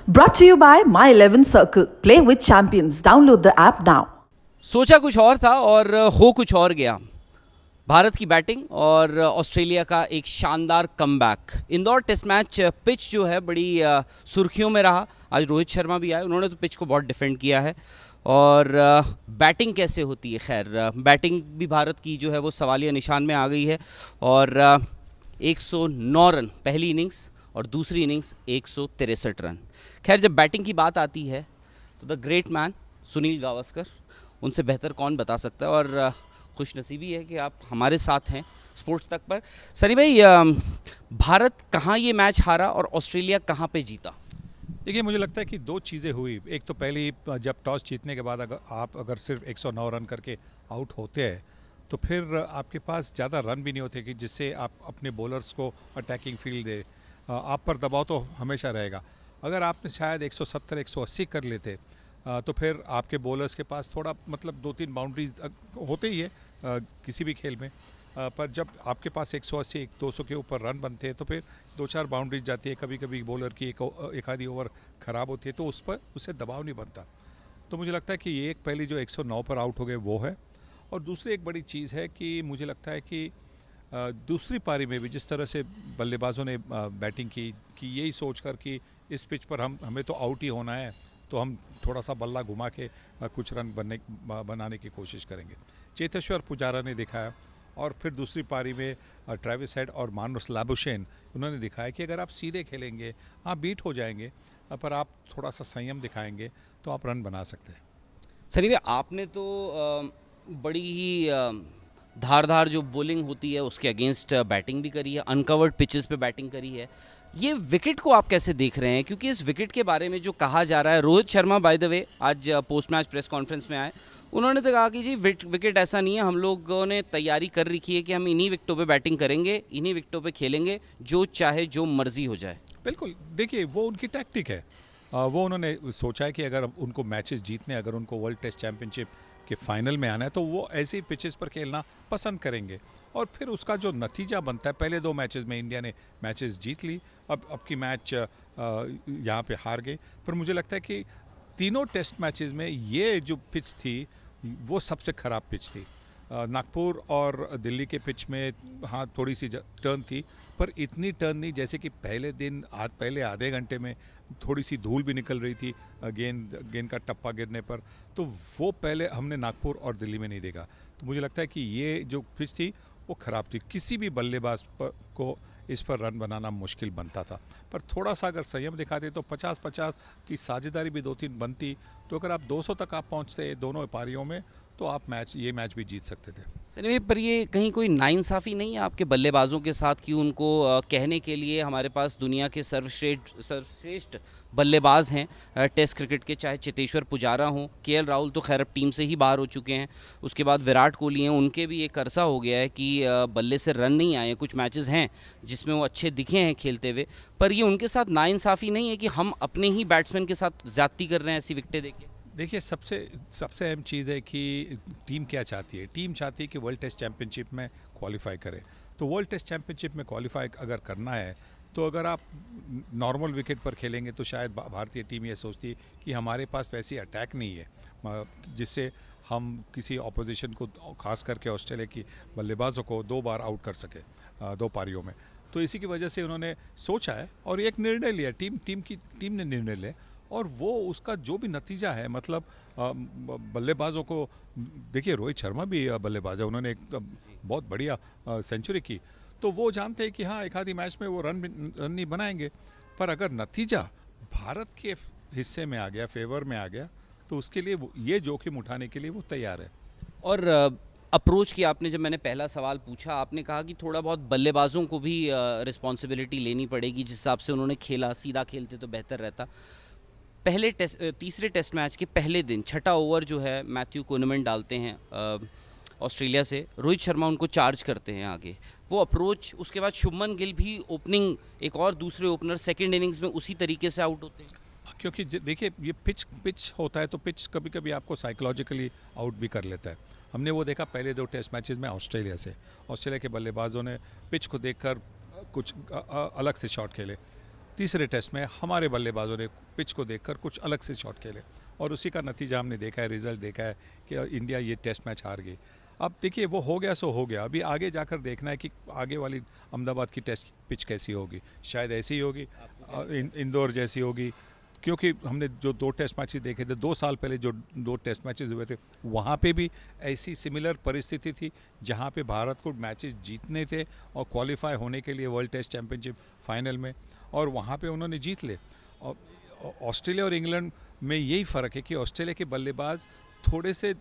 Brought to you by My 11 Circle. Play with champions. Download the app now. सोचा कुछ और था और हो कुछ और गया। भारत की बैटिंग और ऑस्ट्रेलिया का एक शानदार comeback. Indore test match pitch जो है बड़ी सुर्खियों में रहा। आज रोहित शर्मा भी आए, उन्होंने तो पिच को बहुत डिफेंड किया है। और बैटिंग कैसे होती है, खैर बैटिंग भी भारत की जो है वो सवालिया निशान में आ गई है। और 109 रन पहली इनिंग्स और दूसरी इनिंग्स 163 रन। खैर जब बैटिंग की बात आती है तो the great man Sunil Gavaskar, उनसे बेहतर कौन बता सकता है। और खुशनसीबी है कि आप हमारे साथ हैं स्पोर्ट्स तक पर। सनी भाई, भारत कहाँ ये मैच हारा और ऑस्ट्रेलिया कहाँ पे जीता? देखिए, मुझे लगता है कि दो चीज़ें हुई। एक तो पहली, जब टॉस जीतने के बाद अगर सिर्फ 109 रन करके आउट होते हैं तो फिर आपके पास ज़्यादा रन भी नहीं होते कि जिससे आप अपने बॉलर्स को अटैकिंग फील्ड दे। आप पर दबाव तो हमेशा रहेगा। अगर आपने शायद 170 180 कर लेते तो फिर आपके बॉलर्स के पास थोड़ा मतलब 2-3 बाउंड्रीज होते ही है किसी भी खेल में। पर जब आपके पास 180 200 के ऊपर रन बनते हैं तो फिर 2-4 बाउंड्रीज जाती है। कभी कभी बॉलर की एक आधी ओवर ख़राब होती है तो उस पर उससे दबाव नहीं बनता। तो मुझे लगता है कि ये एक पहली जो 109 पर आउट हो गए वो है। और दूसरी एक बड़ी चीज़ है कि मुझे लगता है कि दूसरी पारी में भी जिस तरह से बल्लेबाजों ने बैटिंग की कि यही सोच कर कि इस पिच पर हमें तो आउट ही होना है, तो हम थोड़ा सा बल्ला घुमा के कुछ रन बनाने की कोशिश करेंगे। चेतेश्वर पुजारा ने दिखाया। और फिर दूसरी पारी में ट्रेविस हेड और मानुस लाबुशेन, उन्होंने दिखाया कि अगर आप सीधे खेलेंगे आप बीट हो जाएंगे, पर आप थोड़ा सा संयम दिखाएंगे तो आप रन बना सकते हैं। सनी भाई, आपने तो बड़ी ही धारदार जो बॉलिंग होती है उसके अगेंस्ट बैटिंग भी करी है, अनकवर्ड पिचेस पे बैटिंग करी है। ये विकेट को आप कैसे देख रहे हैं? क्योंकि इस विकेट के बारे में जो कहा जा रहा है, Rohit Sharma by the way आज पोस्ट मैच प्रेस कॉन्फ्रेंस में आए, उन्होंने तो कहा कि जी विकेट ऐसा नहीं है, हम लोगों ने तैयारी कर रखी है कि हम इन्हीं विकेटों पे बैटिंग करेंगे, इन्हीं विकेटों पे खेलेंगे, जो चाहे जो मर्जी हो जाए। बिल्कुल, देखिए वो उनकी टैक्टिक है। वो उन्होंने सोचा है कि अगर उनको मैचेस जीतने, अगर उनको वर्ल्ड टेस्ट चैंपियनशिप के फाइनल में आना है तो वो ऐसी पिचेस पर खेलना पसंद करेंगे। और फिर उसका जो नतीजा बनता है, पहले 2 मैचेस में इंडिया ने मैचेस जीत ली, अब की मैच यहाँ पे हार गए। पर मुझे लगता है कि तीनों टेस्ट मैचेस में ये जो पिच थी वो सबसे ख़राब पिच थी। नागपुर और दिल्ली के पिच में हाँ थोड़ी सी टर्न थी, पर इतनी टर्न नहीं जैसे कि पहले आधे घंटे में थोड़ी सी धूल भी निकल रही थी गेंद का टप्पा गिरने पर। तो वो पहले हमने नागपुर और दिल्ली में नहीं देखा। तो मुझे लगता है कि ये जो पिच थी वो ख़राब थी। किसी भी बल्लेबाज को इस पर रन बनाना मुश्किल बनता था। पर थोड़ा सा अगर संयम दिखाते तो 50-50 की साझेदारी भी 2-3 बनती, तो अगर आप 200 तक आप पहुंचते दोनों पारियों में तो आप ये मैच भी जीत सकते थे। सनी भाई, पर ये कहीं कोई नाइंसाफ़ी नहीं है आपके बल्लेबाजों के साथ कि उनको कहने के लिए हमारे पास दुनिया के सर्वश्रेष्ठ बल्लेबाज हैं टेस्ट क्रिकेट के, चाहे चेतेश्वर पुजारा हों, केएल राहुल तो खैर अब टीम से ही बाहर हो चुके हैं, उसके बाद विराट कोहली हैं, उनके भी एक अरसा हो गया है कि बल्ले से रन नहीं आए। कुछ मैचेस हैं जिसमें वो अच्छे दिखे हैं खेलते हुए, पर ये उनके साथ नाइंसाफ़ी नहीं है कि हम अपने ही बैट्समैन के साथ ज़्यादती कर रहे हैं ऐसी विकेटें देके? देखिए, सबसे अहम चीज़ है कि टीम क्या चाहती है। टीम चाहती है कि वर्ल्ड टेस्ट चैंपियनशिप में क्वालिफाई करे। तो वर्ल्ड टेस्ट चैंपियनशिप में क्वालिफाई अगर करना है तो अगर आप नॉर्मल विकेट पर खेलेंगे तो शायद भारतीय टीम ये सोचती है कि हमारे पास वैसी अटैक नहीं है जिससे हम किसी ऑपोजिशन को, खास करके ऑस्ट्रेलिया की बल्लेबाजों को 2 बार आउट कर सके 2 पारियों में। तो इसी की वजह से उन्होंने सोचा है और एक निर्णय लिया, टीम ने निर्णय लिया। और वो उसका जो भी नतीजा है, मतलब बल्लेबाजों को देखिए, रोहित शर्मा भी बल्लेबाज है, उन्होंने एक बहुत बढ़िया सेंचुरी की। तो वो जानते हैं कि हाँ एक आधी मैच में वो रन नहीं बनाएंगे, पर अगर नतीजा भारत के हिस्से में आ गया, फेवर में आ गया, तो उसके लिए ये जोखिम उठाने के लिए वो तैयार है। और अप्रोच की आपने, जब मैंने पहला सवाल पूछा, आपने कहा कि थोड़ा बहुत बल्लेबाजों को भी रिस्पॉन्सिबिलिटी लेनी पड़ेगी, जिस हिसाब से उन्होंने खेला, सीधा खेलते तो बेहतर रहता। तीसरे टेस्ट मैच के पहले दिन छठा ओवर जो है मैथ्यू कुनमैन डालते हैं ऑस्ट्रेलिया से, रोहित शर्मा उनको चार्ज करते हैं आगे, वो अप्रोच, उसके बाद शुभमन गिल भी ओपनिंग, एक और दूसरे ओपनर सेकंड इनिंग्स में उसी तरीके से आउट होते हैं। क्योंकि देखिए, ये पिच होता है तो पिच कभी कभी आपको साइकोलॉजिकली आउट भी कर लेता है। हमने वो देखा पहले 2 टेस्ट मैचेस में ऑस्ट्रेलिया के बल्लेबाजों ने पिच को देखकर कुछ अलग से शॉट खेले। तीसरे टेस्ट में हमारे बल्लेबाजों ने पिच को देखकर कुछ अलग से शॉट खेले और उसी का नतीजा हमने देखा है, रिजल्ट देखा है कि इंडिया ये टेस्ट मैच हार गई। अब देखिए वो हो गया सो हो गया, अभी आगे जाकर देखना है कि आगे वाली अहमदाबाद की टेस्ट पिच कैसी होगी। शायद ऐसी ही होगी, इंदौर जैसी होगी, क्योंकि हमने जो 2 टेस्ट मैचेस देखे थे 2 साल पहले, जो 2 टेस्ट मैचेस हुए थे वहाँ पे भी ऐसी सिमिलर परिस्थिति थी जहाँ पे भारत को मैचेस जीतने थे और क्वालिफाई होने के लिए वर्ल्ड टेस्ट चैंपियनशिप फाइनल में, और वहाँ पे उन्होंने जीत ले। और ऑस्ट्रेलिया और इंग्लैंड में यही फ़र्क है कि ऑस्ट्रेलिया के बल्लेबाज थोड़े से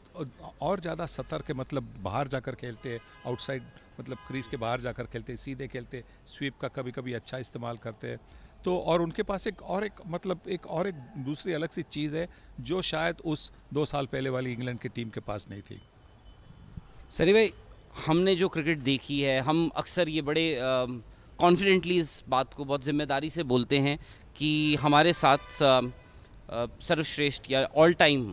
और ज़्यादा सतर्क है, मतलब बाहर जाकर खेलते हैं, आउटसाइड मतलब क्रीज के बाहर जाकर खेलते हैं, सीधे खेलते हैं, स्वीप का कभी कभी अच्छा इस्तेमाल करते हैं। तो और उनके पास एक दूसरी अलग सी चीज़ है जो शायद उस 2 साल पहले वाली इंग्लैंड की टीम के पास नहीं थी। सनी भाई, हमने जो क्रिकेट देखी है, हम अक्सर ये बड़े कॉन्फिडेंटली इस बात को बहुत जिम्मेदारी से बोलते हैं कि हमारे साथ सर्वश्रेष्ठ या all time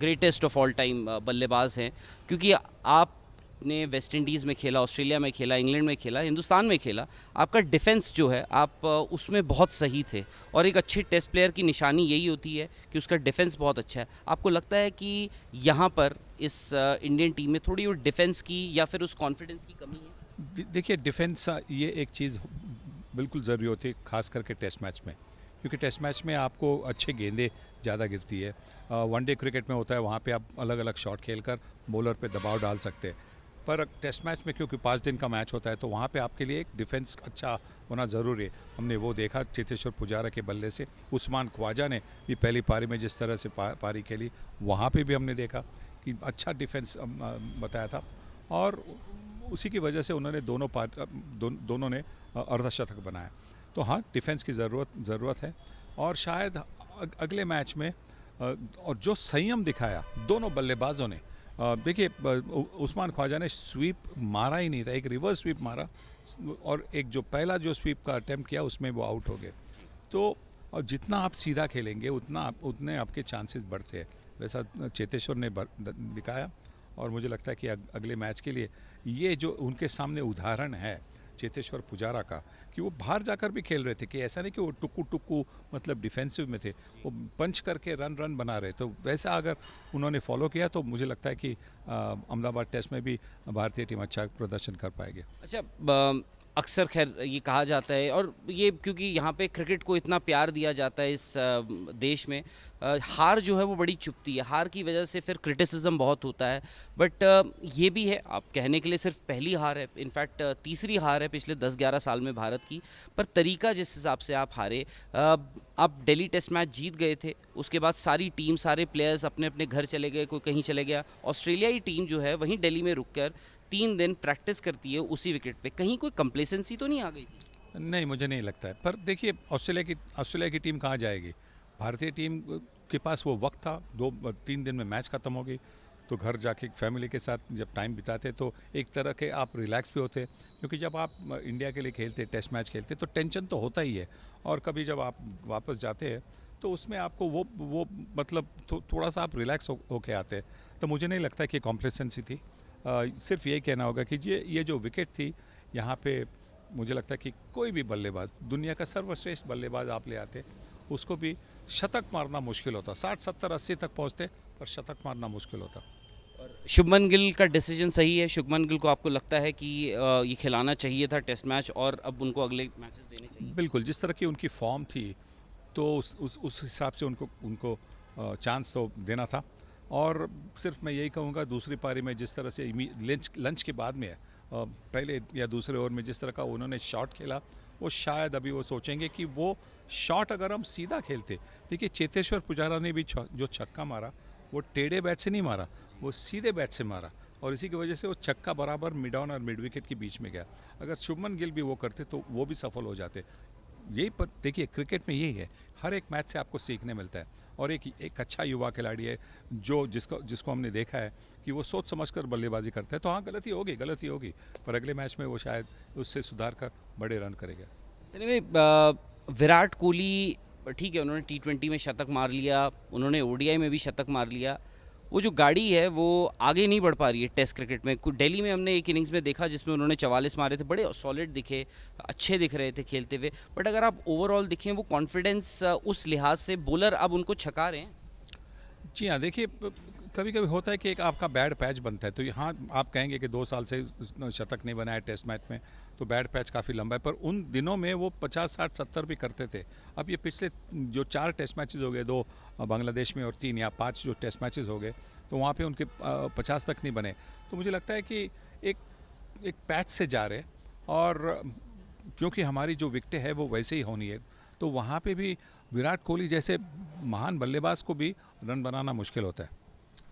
greatest of all time बल्लेबाज हैं, क्योंकि आपने वेस्ट इंडीज़ में खेला, ऑस्ट्रेलिया में खेला, इंग्लैंड में खेला, हिंदुस्तान में खेला। आपका डिफेंस जो है आप उसमें बहुत सही थे, और एक अच्छे टेस्ट प्लेयर की निशानी यही होती है कि उसका डिफेंस बहुत अच्छा है। आपको लगता है कि यहाँ पर इस इंडियन टीम में थोड़ी वो डिफेंस की या फिर उस कॉन्फिडेंस की कमी है? देखिए डिफेंस ये एक चीज़ बिल्कुल ज़रूरी होती है, खास करके टेस्ट मैच में, क्योंकि टेस्ट मैच में आपको अच्छे गेंदें ज़्यादा गिरती है। वनडे क्रिकेट में होता है, वहाँ पे आप अलग अलग शॉट खेलकर बॉलर पे दबाव डाल सकते हैं, पर टेस्ट मैच में क्योंकि 5 दिन का मैच होता है तो वहाँ पे आपके लिए एक डिफेंस अच्छा होना ज़रूरी है। हमने वो देखा चेतेश्वर पुजारा के बल्ले से, उस्मान ख्वाजा ने भी पहली पारी में जिस तरह से पारी खेली, वहाँ पे भी हमने देखा कि अच्छा डिफेंस बताया था, और उसी की वजह से उन्होंने दोनों ने अर्धशतक बनाया। तो हाँ, डिफेंस की ज़रूरत है, और शायद अगले मैच में और जो संयम दिखाया दोनों बल्लेबाजों ने, देखिए उस्मान ख्वाजा ने स्वीप मारा ही नहीं था, एक रिवर्स स्वीप मारा, और एक जो पहला जो स्वीप का अटेम्प्ट किया उसमें वो आउट हो गए। तो और जितना आप सीधा खेलेंगे उतने आपके चांसेस बढ़ते हैं, वैसा चेतेश्वर ने दिखाया। और मुझे लगता है कि अगले मैच के लिए ये जो उनके सामने उदाहरण है चेतेश्वर पुजारा का, कि वो बाहर जाकर भी खेल रहे थे, कि ऐसा नहीं कि वो टुकू मतलब डिफेंसिव में थे, वो पंच करके रन बना रहे। तो वैसा अगर उन्होंने फॉलो किया तो मुझे लगता है कि अहमदाबाद टेस्ट में भी भारतीय टीम अच्छा प्रदर्शन कर पाएगी। अच्छा, अक्सर खैर ये कहा जाता है, और ये क्योंकि यहाँ पे क्रिकेट को इतना प्यार दिया जाता है इस देश में, हार जो है वो बड़ी चुभती है, हार की वजह से फिर क्रिटिसिज्म बहुत होता है। बट ये भी है, आप कहने के लिए सिर्फ पहली हार है, इनफैक्ट तीसरी हार है पिछले 10-11 साल में भारत की, पर तरीका जिस हिसाब से आप हारे, आप दिल्ली टेस्ट मैच जीत गए थे, उसके बाद सारी टीम, सारे प्लेयर्स अपने अपने घर चले गए, कोई कहीं चले गया। ऑस्ट्रेलियाई टीम जो है वहीं दिल्ली में रुककर 3 दिन प्रैक्टिस करती है उसी विकेट पे, कहीं कोई कंप्लेसेंसी तो नहीं आ गई थी? नहीं, मुझे नहीं लगता है। पर देखिए ऑस्ट्रेलिया की टीम कहाँ जाएगी, भारतीय टीम के पास वो वक्त था, 2-3 दिन में मैच ख़त्म हो गई, तो घर जाके फैमिली के साथ जब टाइम बिताते तो एक तरह के आप रिलैक्स भी होते, क्योंकि जब आप इंडिया के लिए खेलते, टेस्ट मैच खेलते, तो टेंशन तो होता ही है, और कभी जब आप वापस जाते हैं तो उसमें आपको वो मतलब थोड़ा सा आप रिलैक्स होके आते हैं। तो मुझे नहीं लगता कि कॉम्प्लेसेंसी थी। सिर्फ यही कहना होगा कि ये जो विकेट थी यहाँ पे, मुझे लगता है कि कोई भी बल्लेबाज, दुनिया का सर्वश्रेष्ठ बल्लेबाज आप ले आते, उसको भी शतक मारना मुश्किल होता, 60, 70, 80 तक पहुँचते, पर शतक मारना मुश्किल होता। शुभमन गिल का डिसीजन सही है? शुभमन गिल को आपको लगता है कि ये खिलाना चाहिए था टेस्ट मैच, और अब उनको अगले मैचेस देने चाहिए? बिल्कुल, जिस तरह की उनकी फॉर्म थी तो उस हिसाब से उनको चांस तो देना था। और सिर्फ मैं यही कहूँगा, दूसरी पारी में जिस तरह से लंच के बाद में पहले या दूसरे ओवर में जिस तरह का उन्होंने शॉट खेला, वो शायद अभी वो सोचेंगे कि वो शॉट अगर हम सीधा खेलते। देखिए चेतेश्वर पुजारा ने भी जो छक्का मारा वो टेढ़े बैट से नहीं मारा, वो सीधे बैट से मारा, और इसी की वजह से वो छक्का बराबर मिड ऑन और मिड विकेट के बीच में गया। अगर शुभमन गिल भी वो करते तो वो भी सफल हो जाते। यही पर देखिए क्रिकेट में यही है, हर एक मैच से आपको सीखने मिलता है, और एक अच्छा युवा खिलाड़ी है जिसको हमने देखा है कि वो सोच समझकर बल्लेबाजी करता है। तो हाँ, गलती होगी, पर अगले मैच में वो शायद उससे सुधार कर बड़े रन करेगा। सनी भाई, विराट कोहली ठीक है, उन्होंने T20 में शतक मार लिया, उन्होंने ODI में भी शतक मार लिया, वो जो गाड़ी है वो आगे नहीं बढ़ पा रही है टेस्ट क्रिकेट में। दिल्ली में हमने एक इनिंग्स में देखा जिसमें उन्होंने 44 मारे थे, बड़े सॉलिड दिखे, अच्छे दिख रहे थे खेलते हुए, बट अगर आप ओवरऑल देखें वो कॉन्फिडेंस उस लिहाज से बॉलर अब उनको छका रहे हैं। जी हाँ, देखिए कभी कभी होता है कि एक आपका बैड पैच बनता है, तो यहाँ आप कहेंगे कि 2 साल से शतक नहीं बनाया टेस्ट मैच में, तो बैड पैच काफ़ी लंबा है, पर उन दिनों में वो 50, 60, 70 भी करते थे। अब ये पिछले जो 4 टेस्ट मैचेस हो गए, 2 बांग्लादेश में और 3 या 5 जो टेस्ट मैचेस हो गए, तो वहाँ पे उनके 50 तक नहीं बने। तो मुझे लगता है कि एक पैच से जा रहे, और क्योंकि हमारी जो विकेटें है वो वैसे ही होनी है, तो वहाँ पे भी विराट कोहली जैसे महान बल्लेबाज को भी रन बनाना मुश्किल होता है।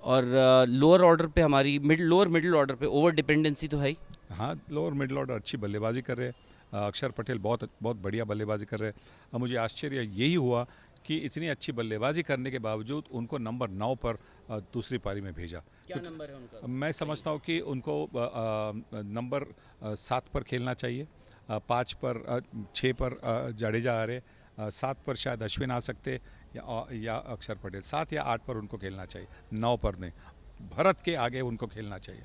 और लोअर ऑर्डर पे हमारी लोअर मिडिल ऑर्डर पे ओवर डिपेंडेंसी तो है ही। हाँ, लोअर मिडिल ऑर्डर अच्छी बल्लेबाजी कर रहे हैं। अक्षर पटेल बहुत बहुत बढ़िया बल्लेबाजी कर रहे हैं। मुझे आश्चर्य यही हुआ कि इतनी अच्छी बल्लेबाजी करने के बावजूद उनको नंबर 9 पर दूसरी पारी में भेजा। क्या नंबर है उनका? मैं समझता हूँ कि उनको नंबर 7 पर खेलना चाहिए, 5 पर 6 पर जडेजा आ रहे, 7 पर शायद अश्विन आ सकते, या अक्षर पटेल। 7 या 8 पर उनको खेलना चाहिए, 9 पर नहीं। भारत के आगे उनको खेलना चाहिए।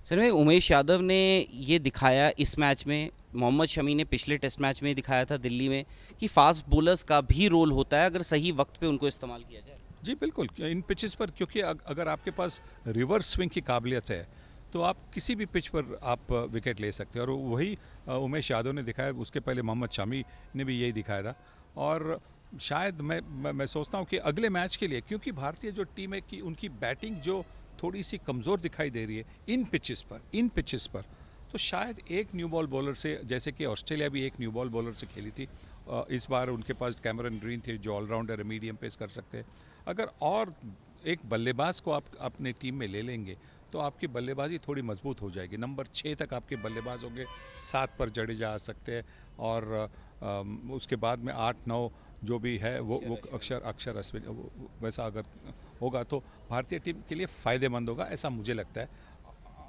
सर भाई, उमेश यादव ने ये दिखाया इस मैच में, मोहम्मद शमी ने पिछले टेस्ट मैच में दिखाया था दिल्ली में, कि फास्ट बॉलर्स का भी रोल होता है अगर सही वक्त पे उनको इस्तेमाल किया जाए। जी बिल्कुल, इन पिचेस पर, क्योंकि अगर आपके पास रिवर्स स्विंग की काबिलियत है तो आप किसी भी पिच पर आप विकेट ले सकते हैं, और वही उमेश यादव ने दिखाया। उसके पहले मोहम्मद शमी ने भी यही दिखाया था, और शायद मैं सोचता हूँ कि अगले मैच के लिए, क्योंकि भारतीय जो टीम है कि उनकी बैटिंग जो थोड़ी सी कमज़ोर दिखाई दे रही है इन पिचेस पर, तो शायद एक न्यू बॉल बॉलर से, जैसे कि ऑस्ट्रेलिया भी एक न्यू बॉल बॉलर से खेली थी, इस बार उनके पास कैमरन ग्रीन थे जो ऑलराउंडर है, मीडियम पेस कर सकते हैं। अगर और एक बल्लेबाज को आप अपने टीम में ले लेंगे तो आपकी बल्लेबाजी थोड़ी मजबूत हो जाएगी। नंबर 6 तक आपके बल्लेबाज होंगे, 7 पर जडेजा आ सकते हैं, और उसके बाद में 8-9 जो भी है वो अक्षर अश्विन, वैसा अगर होगा तो भारतीय टीम के लिए फ़ायदेमंद होगा, ऐसा मुझे लगता है।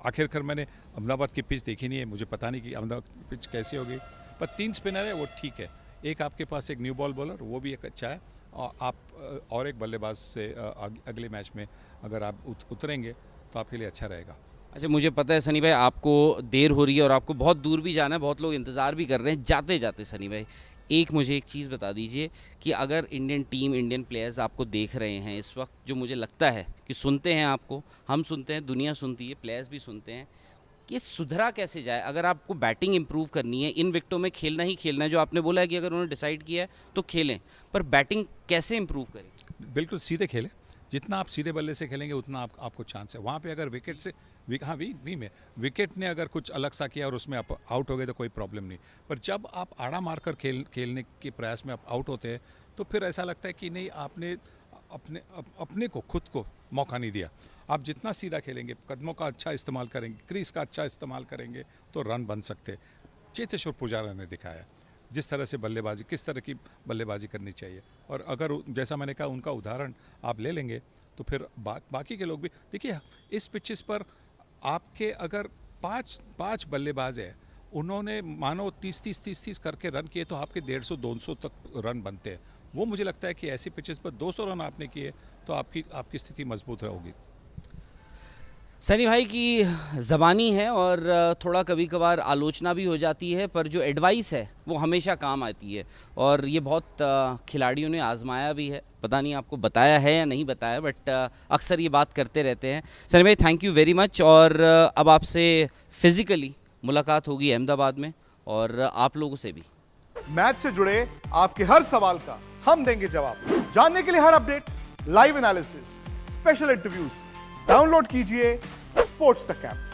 आखिरकार मैंने अहमदाबाद की पिच देखी नहीं है, मुझे पता नहीं कि अहमदाबाद की पिच कैसी होगी, पर 3 स्पिनर है वो ठीक है। एक आपके पास एक न्यू बॉल बॉलर, वो भी एक अच्छा है, और आप और एक बल्लेबाज से अगले मैच में अगर आप उतरेंगे तो आपके लिए अच्छा रहेगा। अच्छा, मुझे पता है सनी भाई आपको देर हो रही है और आपको बहुत दूर भी जाना है, बहुत लोग इंतज़ार भी कर रहे हैं। जाते जाते सनी भाई मुझे एक चीज़ बता दीजिए कि अगर इंडियन टीम, इंडियन प्लेयर्स आपको देख रहे हैं इस वक्त, जो मुझे लगता है कि सुनते हैं आपको, हम सुनते हैं, दुनिया सुनती है, प्लेयर्स भी सुनते हैं, कि सुधरा कैसे जाए? अगर आपको बैटिंग इंप्रूव करनी है, इन विकेटों में खेलना ही खेलना है, जो आपने बोला है कि अगर उन्होंने डिसाइड किया है तो खेलें, पर बैटिंग कैसे इंप्रूव करें? बिल्कुल सीधे खेलें, जितना आप सीधे बल्ले से खेलेंगे उतना आपको चांस है। वहाँ पे अगर विकेट से विकेट ने अगर कुछ अलग सा किया और उसमें आप आउट हो गए तो कोई प्रॉब्लम नहीं, पर जब आप आड़ा मारकर खेलने के प्रयास में आप आउट होते हैं तो फिर ऐसा लगता है कि नहीं, आपने अपने को, खुद को मौका नहीं दिया। आप जितना सीधा खेलेंगे, कदमों का अच्छा इस्तेमाल करेंगे, क्रीज का अच्छा इस्तेमाल करेंगे तो रन बन सकते। चेतेश्वर पुजारा ने दिखाया जिस तरह से बल्लेबाजी, किस तरह की बल्लेबाजी करनी चाहिए, और अगर जैसा मैंने कहा उनका उदाहरण आप ले लेंगे तो फिर बाकी के लोग भी। देखिए, इस पिचेस पर आपके अगर पाँच बल्लेबाज है, उन्होंने मानो 30 करके रन किए तो आपके 150-200 तक रन बनते हैं। वो मुझे लगता है कि ऐसी पिचेस पर 200 रन आपने किए तो आपकी स्थिति मजबूत होगी। सनी भाई की ज़बानी है और थोड़ा कभी कभार आलोचना भी हो जाती है, पर जो एडवाइस है वो हमेशा काम आती है, और ये बहुत खिलाड़ियों ने आजमाया भी है। पता नहीं आपको बताया है या नहीं बताया, बट अक्सर ये बात करते रहते हैं। सनी भाई, थैंक यू वेरी मच, और अब आपसे फिज़िकली मुलाकात होगी अहमदाबाद में, और आप लोगों से भी। मैच से जुड़े आपके हर सवाल का हम देंगे जवाब। जानने के लिए हर update, live analysis, special interviews, download कीजिए स्पोर्ट्स तक ऐप।